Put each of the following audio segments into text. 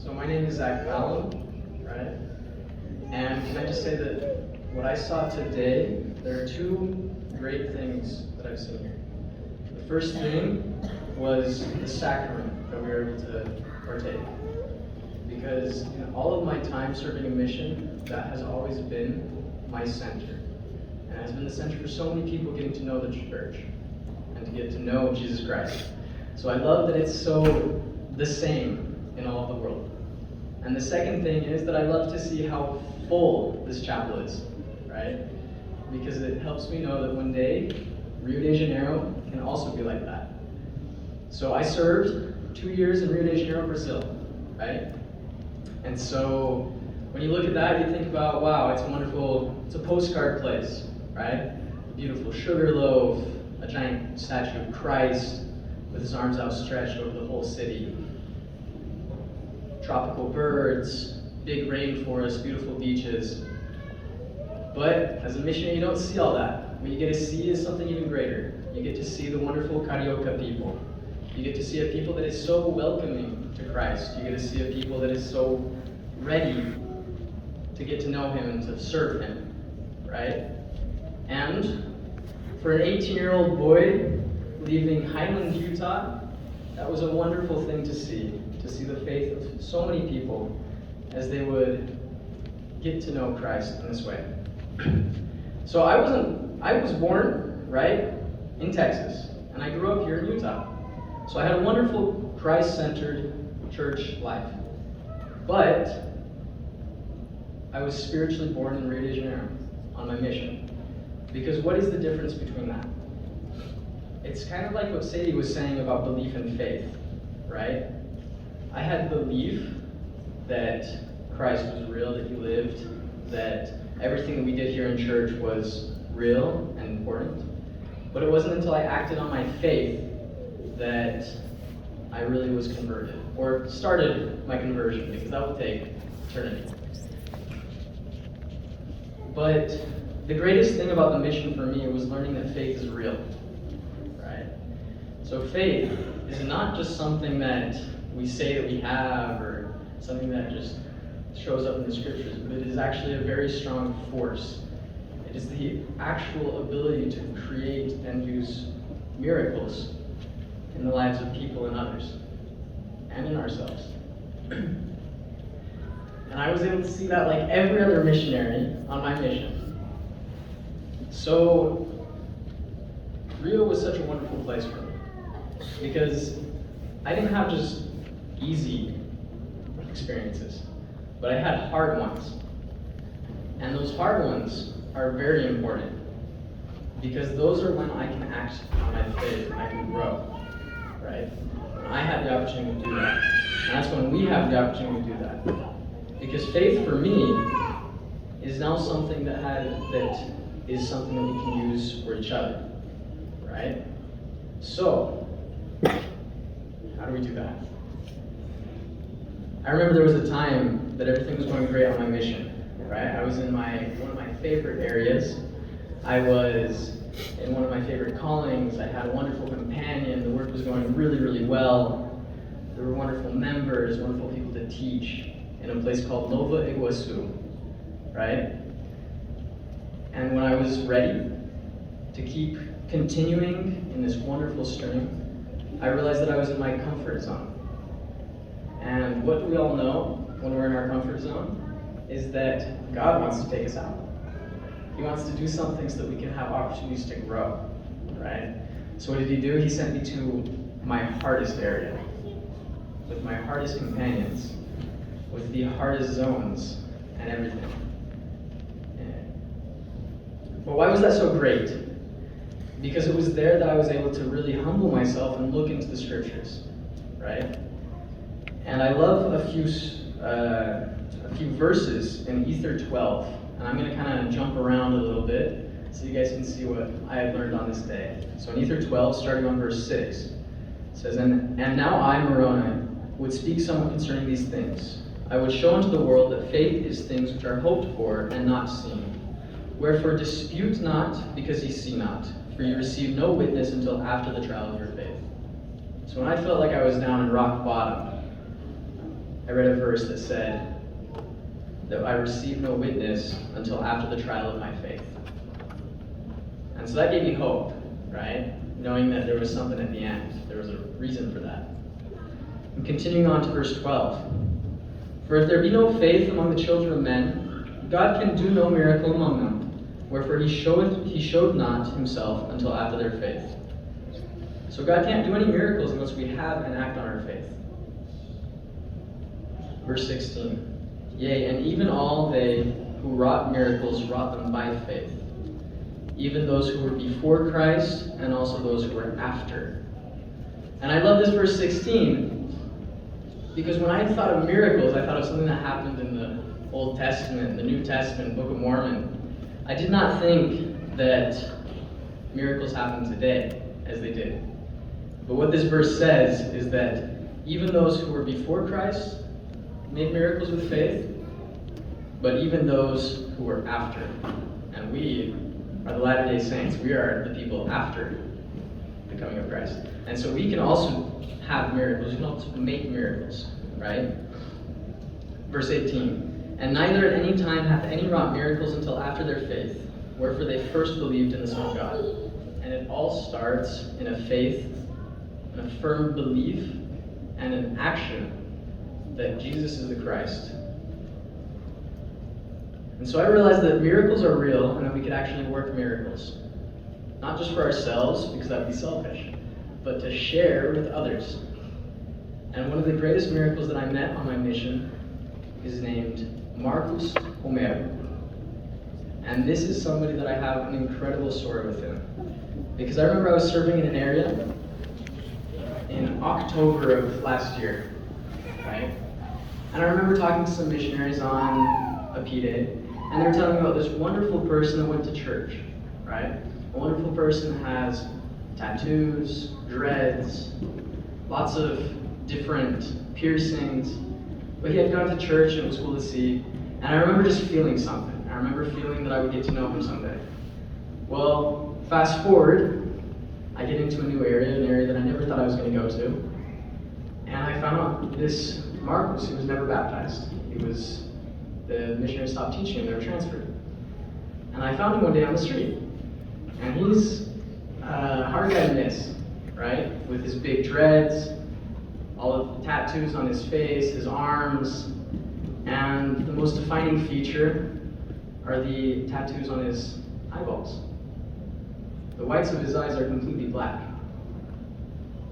So my name is Zack Ballam, right? And can I just say that what I saw today, there are two great things that I've seen here. The first thing was the sacrament that we were able to partake. Because in all of my time serving a mission, that has always been my center. And has been the center for so many people getting to know the church and to get to know Jesus Christ. So I love that it's so the same in all of the world. And the second thing is that I love to see how full this chapel is, right? Because it helps me know that one day, Rio de Janeiro can also be like that. So I served 2 years in Rio de Janeiro, Brazil, right? And so when you look at that, you think about, wow, it's wonderful, it's a postcard place, right? A beautiful sugar loaf, a giant statue of Christ with his arms outstretched over the whole city. Tropical birds, big rainforests, beautiful beaches. But as a missionary, you don't see all that. What you get to see is something even greater. You get to see the wonderful Carioca people. You get to see a people that is so welcoming to Christ. You get to see a people that is so ready to get to know Him and to serve Him, right? And for an 18-year-old boy leaving Highland, Utah, that was a wonderful thing to see the faith of so many people as they would get to know Christ in this way. So I was born, right, in Texas, and I grew up here in Utah. So I had a wonderful Christ-centered church life. But I was spiritually born in Rio de Janeiro on my mission. Because what is the difference between that? It's kind of like what Sadie was saying about belief and faith, right? I had belief that Christ was real, that He lived, that everything that we did here in church was real and important. But it wasn't until I acted on my faith that I really was converted, or started my conversion, because that will take eternity. But the greatest thing about the mission for me was learning that faith is real, right? So faith is not just something that we say that we have, or something that just shows up in the scriptures, but it is actually a very strong force. It is the actual ability to create and use miracles in the lives of people and others, and in ourselves. And I was able to see that like every other missionary on my mission. So Rio was such a wonderful place for me, because I didn't have just easy experiences, but I had hard ones. And those hard ones are very important, because those are when I can act on my faith and I can grow, right? When I have the opportunity to do that. And that's when we have the opportunity to do that. Because faith for me is now something that is something that we can use for each other, right? So, how do we do that? I remember there was a time that everything was going great on my mission, right? I was in one of my favorite areas. I was in one of my favorite callings. I had a wonderful companion. The work was going really, really well. There were wonderful members, wonderful people to teach in a place called Nova Iguaçu, right? And when I was ready to keep continuing in this wonderful stream, I realized that I was in my comfort zone. And what we all know when we're in our comfort zone is that God wants to take us out. He wants to do something so that we can have opportunities to grow, right? So what did He do? He sent me to my hardest area, with my hardest companions, with the hardest zones and everything. But why was that so great? Because it was there that I was able to really humble myself and look into the scriptures, right? And I love a few verses in Ether 12, and I'm going to kind of jump around a little bit so you guys can see what I had learned on this day. So in Ether 12, starting on verse 6, it says, And now I, Moroni, would speak somewhat concerning these things. I would show unto the world that faith is things which are hoped for and not seen. Wherefore dispute not, because ye see not, for ye receive no witness until after the trial of your faith. So when I felt like I was down in rock bottom, I read a verse that said that I received no witness until after the trial of my faith. And so that gave me hope, right? Knowing that there was something at the end. There was a reason for that. And continuing on to verse 12. For if there be no faith among the children of men, God can do no miracle among them. Wherefore he showed not himself until after their faith. So God can't do any miracles unless we have and act on our faith. Verse 16. Yea, and even all they who wrought miracles wrought them by faith, even those who were before Christ and also those who were after. And I love this verse 16 because when I thought of miracles, I thought of something that happened in the Old Testament, the New Testament, Book of Mormon. I did not think that miracles happen today as they did. But what this verse says is that even those who were before Christ made miracles with faith, but even those who were after. And we are the Latter-day Saints. We are the people after the coming of Christ. And so we can also have miracles. We can also make miracles, right? Verse 18. And neither at any time hath any wrought miracles until after their faith, wherefore they first believed in the Son of God. And it all starts in a faith, in a firm belief, and an action that Jesus is the Christ. And so I realized that miracles are real and that we could actually work miracles. Not just for ourselves, because that would be selfish, but to share with others. And one of the greatest miracles that I met on my mission is named Marcus Homero. And this is somebody that I have an incredible story with him. Because I remember I was serving in an area in October of last year, right? And I remember talking to some missionaries on a P-Day, and they were telling me about this wonderful person that went to church, right? A wonderful person has tattoos, dreads, lots of different piercings, but he had gone to church and it was cool to see. And I remember just feeling something. I remember feeling that I would get to know him someday. Well, fast forward, I get into a new area, an area that I never thought I was going to go to. And I found out this Marcus, he was never baptized. The missionaries stopped teaching him, they were transferred. And I found him one day on the street. And he's a hard guy to miss, right? With his big dreads, all of the tattoos on his face, his arms, and the most defining feature are the tattoos on his eyeballs. The whites of his eyes are completely black.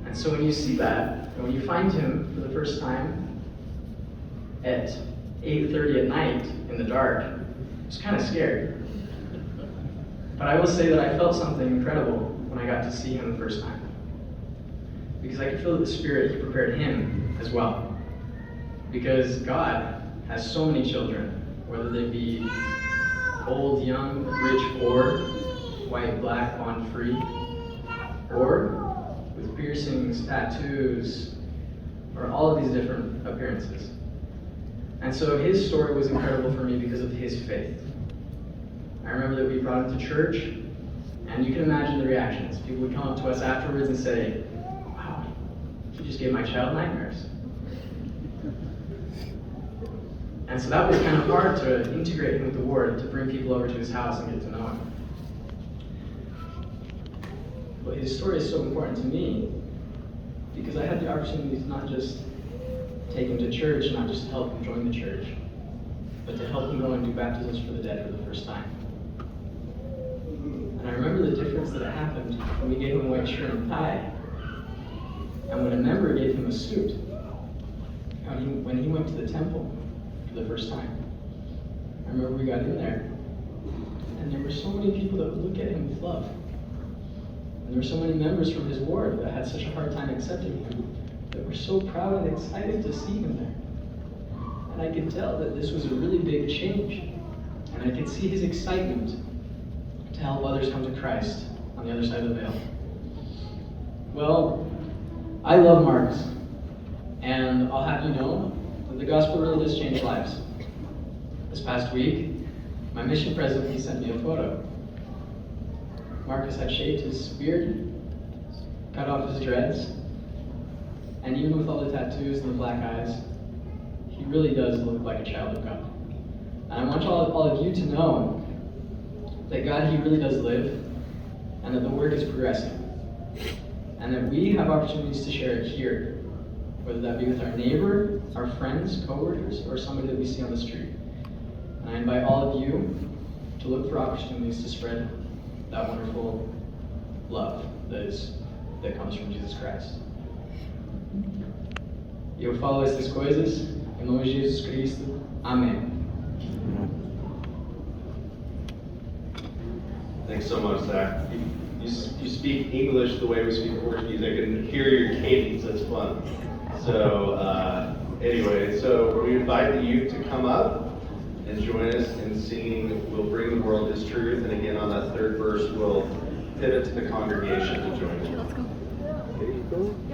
And so when you see that, and when you find him for the first time at 8:30 at night in the dark, I was kind of scared. But I will say that I felt something incredible when I got to see him the first time. Because I could feel that the Spirit, he prepared him as well. Because God has so many children, whether they be old, young, rich, poor, white, black, bond, free, or with piercings, tattoos, or all of these different appearances. And so his story was incredible for me because of his faith. I remember that we brought him to church, and you can imagine the reactions. People would come up to us afterwards and say, "Wow, you just gave my child nightmares." And so that was kind of hard to integrate him with the Word, to bring people over to his house and get to know him. But his story is so important to me because I had the opportunity to not just take him to church, not just help him join the church, but to help him go and do baptisms for the dead for the first time. And I remember the difference that happened when we gave him a white shirt and tie, and when a member gave him a suit, when he went to the temple for the first time. I remember we got in there, and there were so many people that would look at him with love. And there were so many members from his ward that had such a hard time accepting him, that were so proud and excited to see him there. And I could tell that this was a really big change. And I could see his excitement to help others come to Christ on the other side of the veil. Well, I love Marcus. And I'll have you know that the gospel really does change lives. This past week, my mission president, he sent me a photo. Marcus had shaved his beard, cut off his dreads, and even with all the tattoos and the black eyes, he really does look like a child of God. And I want all of you to know that God, he really does live, and that the work is progressing. And that we have opportunities to share it here, whether that be with our neighbor, our friends, coworkers, or somebody that we see on the street. And I invite all of you to look for opportunities to spread that wonderful love that comes from Jesus Christ. E eu falo essas coisas em nome de Jesus Cristo. Amém. Thanks so much, Zach. You speak English the way we speak Portuguese. I can hear your cadence. That's fun. So anyway, so we invite the youth to come up and join us in singing "We'll Bring the World His Truth." And again, on that third verse, we'll pivot to the congregation to join in. Let's go.